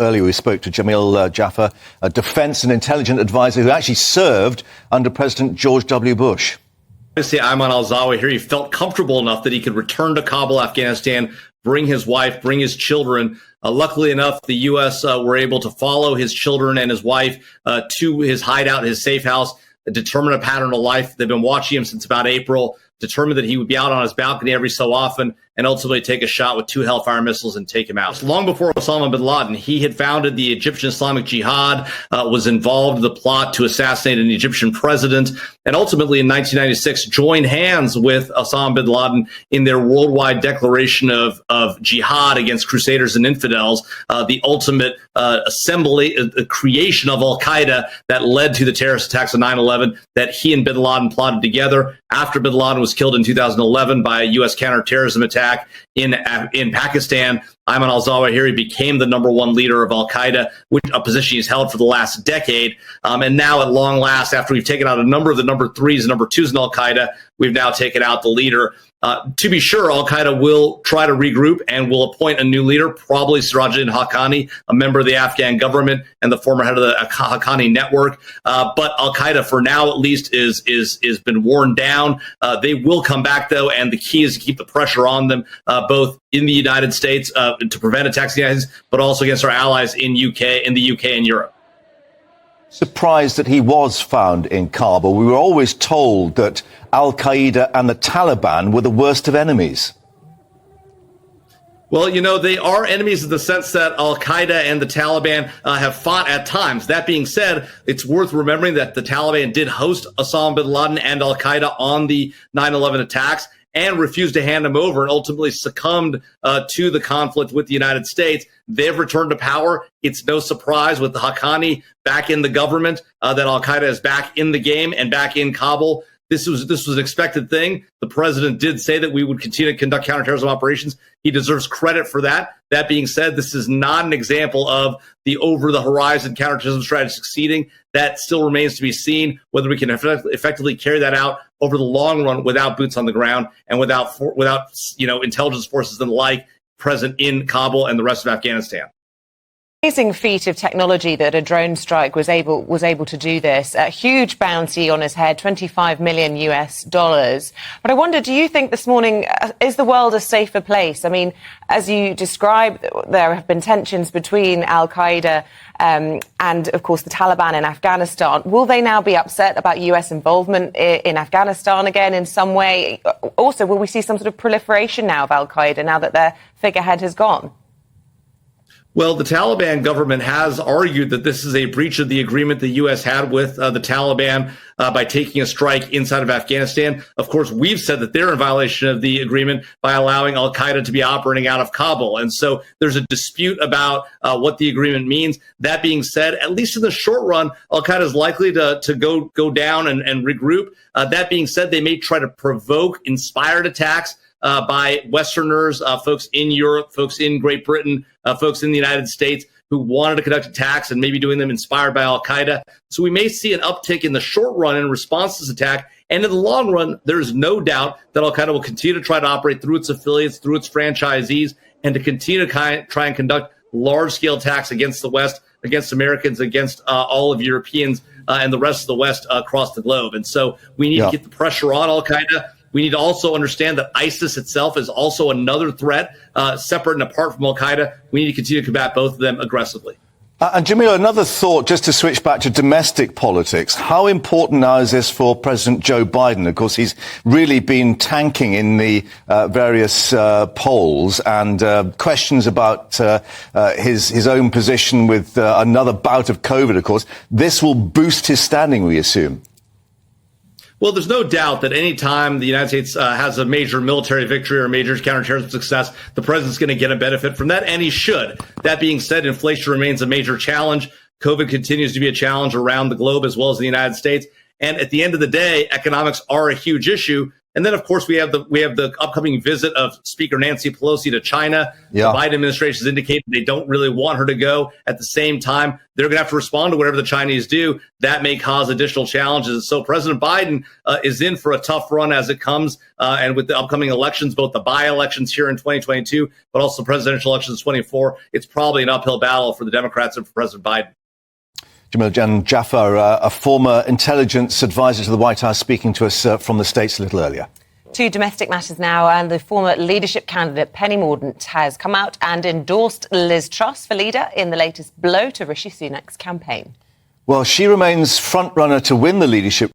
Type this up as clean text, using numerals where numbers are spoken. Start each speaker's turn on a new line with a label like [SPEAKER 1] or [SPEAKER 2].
[SPEAKER 1] Earlier we spoke to Jamil Jaffer, a defense and intelligence advisor who actually served under President George W. Bush.
[SPEAKER 2] Obviously, Ayman al-Zawahiri, he felt comfortable enough that he could return to Kabul, Afghanistan, bring his wife, bring his children. Luckily enough, the U.S. Were able to follow his children and his wife to his hideout, his safe house, determine a pattern of life. They've been watching him since about April, determined that he would be out on his balcony every so often, and ultimately take a shot with 2 Hellfire missiles and take him out. Long before Osama bin Laden, he had founded the Egyptian Islamic Jihad, was involved in the plot to assassinate an Egyptian president, and ultimately in 1996 joined hands with Osama bin Laden in their worldwide declaration of jihad against crusaders and infidels, the ultimate creation of al-Qaeda that led to the terrorist attacks of 9/11 that he and bin Laden plotted together. After bin Laden was killed in 2011 by a U.S. counterterrorism attack in Pakistan, Ayman al-Zawahiri became the #1 leader of al-Qaeda, which a position he's held for the last decade. And now at long last, after we've taken out a number of the number 3s and number 2s in al-Qaeda, we've now taken out the leader. To be sure, al-Qaeda will try to regroup and will appoint a new leader, probably Sirajuddin Haqqani, a member of the Afghan government and the former head of the Haqqani network. But al-Qaeda, for now at least, is been worn down. They will come back, though, and the key is to keep the pressure on them, both in the United States to prevent attacks against the United States, but also against our allies in the UK and Europe.
[SPEAKER 1] Surprised that he was found in Kabul. We were always told that al-Qaeda and the Taliban were the worst of enemies.
[SPEAKER 2] Well, they are enemies in the sense that al-Qaeda and the Taliban have fought at times. That being said, it's worth remembering that the Taliban did host Osama bin Laden and al-Qaeda on the 9/11 attacks and refused to hand him over and ultimately succumbed to the conflict with the United States. They've returned to power. It's no surprise with the Haqqani back in the government that al-Qaeda is back in the game and back in Kabul. This was an expected thing. The president did say that we would continue to conduct counterterrorism operations. He deserves credit for that. That being said, this is not an example of the over-the-horizon counterterrorism strategy succeeding. That still remains to be seen, whether we can effectively carry that out over the long run without boots on the ground and without intelligence forces and the like present in Kabul and the rest of Afghanistan.
[SPEAKER 3] Amazing feat of technology that a drone strike was able to do this. A huge bounty on his head, $25 million US. But I wonder, do you think this morning, is the world a safer place? I mean, as you described, there have been tensions between al-Qaeda and, of course, the Taliban in Afghanistan. Will they now be upset about US involvement in Afghanistan again in some way? Also, will we see some sort of proliferation now of al-Qaeda now that their figurehead has gone?
[SPEAKER 2] Well, the Taliban government has argued that this is a breach of the agreement the U.S. had with the Taliban by taking a strike inside of Afghanistan. Of course, we've said that they're in violation of the agreement by allowing al-Qaeda to be operating out of Kabul. And so there's a dispute about what the agreement means. That being said, at least in the short run, al-Qaeda is likely to go down and regroup. That being said, they may try to provoke inspired attacks by Westerners, folks in Europe, folks in Great Britain, folks in the United States who wanted to conduct attacks and maybe doing them inspired by al-Qaeda. So we may see an uptick in the short run in response to this attack. And in the long run, there is no doubt that al-Qaeda will continue to try to operate through its affiliates, through its franchisees, and to continue to try and conduct large-scale attacks against the West, against Americans, against all of Europeans and the rest of the West across the globe. And so we need to get the pressure on al-Qaeda. We need to also understand that ISIS itself is also another threat, separate and apart from al-Qaeda. We need to continue to combat both of them aggressively.
[SPEAKER 1] And Jamil, another thought, just to switch back to domestic politics. How important now is this for President Joe Biden? Of course, he's really been tanking in the various polls, and questions about his own position with another bout of COVID, of course. This will boost his standing, we assume.
[SPEAKER 2] Well, there's no doubt that any time the United States has a major military victory or a major counterterrorism success, the president's going to get a benefit from that, and he should. That being said, inflation remains a major challenge. COVID continues to be a challenge around the globe as well as the United States. And at the end of the day, economics are a huge issue. And then, of course, we have the upcoming visit of Speaker Nancy Pelosi to China.
[SPEAKER 1] Yeah.
[SPEAKER 2] The Biden administration has indicated they don't really want her to go. At the same time, they're going to have to respond to whatever the Chinese do. That may cause additional challenges. So President Biden is in for a tough run as it comes. And with the upcoming elections, both the by-elections here in 2022, but also presidential elections in 24, it's probably an uphill battle for the Democrats and for President Biden.
[SPEAKER 1] Jamil and Jaffer, a former intelligence advisor to the White House, speaking to us from the States a little earlier.
[SPEAKER 3] To domestic matters now, and the former leadership candidate Penny Mordaunt has come out and endorsed Liz Truss for leader in the latest blow to Rishi Sunak's campaign.
[SPEAKER 1] Well, she remains front-runner to win the leadership